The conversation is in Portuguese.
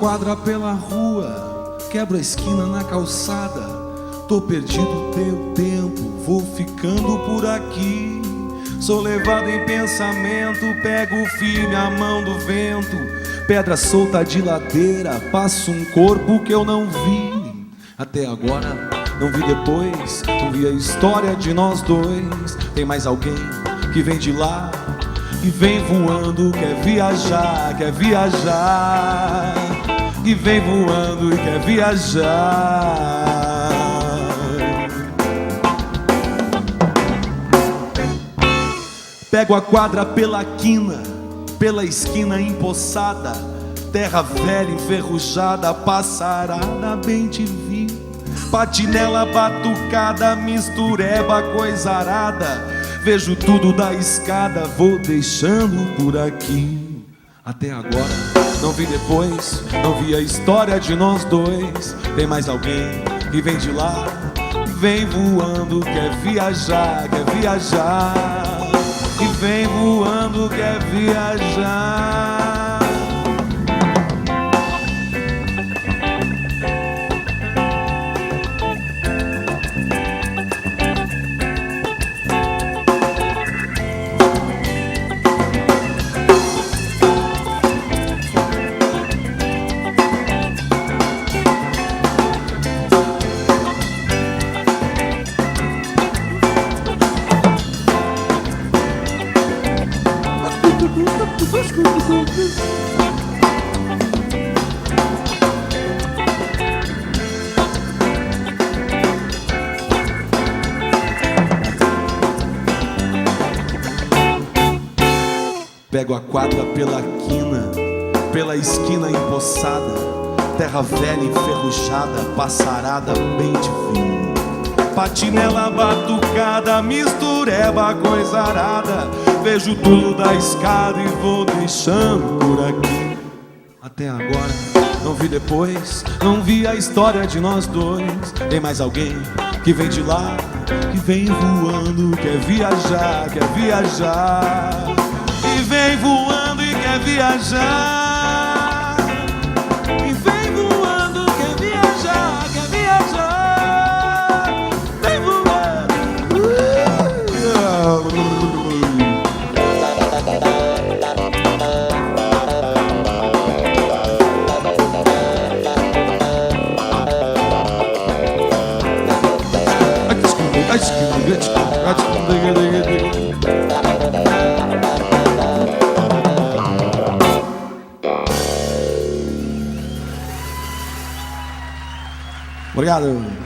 quadra pela rua, quebro a esquina na calçada. Tô perdido, tenho tempo, vou ficando por aqui. Sou levado em pensamento, pego firme a mão do vento. Pedra solta de ladeira, passo um corpo que eu não vi até agora, não vi depois, não vi a história de nós dois. Tem mais alguém que vem de lá e vem voando, quer viajar, quer viajar. E vem voando e quer viajar. Pego a quadra pela quina, pela esquina empoçada. Terra velha, enferrujada, passarada, bem te vi. Patinela batucada, mistureba, coisa arada. Vejo tudo da escada, vou deixando por aqui. Até agora, não vi depois, não vi a história de nós dois. Tem mais alguém que vem de lá, vem voando, quer viajar, quer viajar. E vem voando, quer viajar. Pego a quadra pela quina, pela esquina empoçada. Terra velha, enferrujada, passarada, bem divino. Patinela batucada, mistureba, coisa arada. Vejo tudo da escada e vou deixando por aqui. Até agora, não vi depois, não vi a história de nós dois. Tem mais alguém que vem de lá, que vem voando, quer viajar, quer viajar. E vem voando e quer viajar. E vem voando, quer viajar, quer viajar. Vem voando. Obrigado.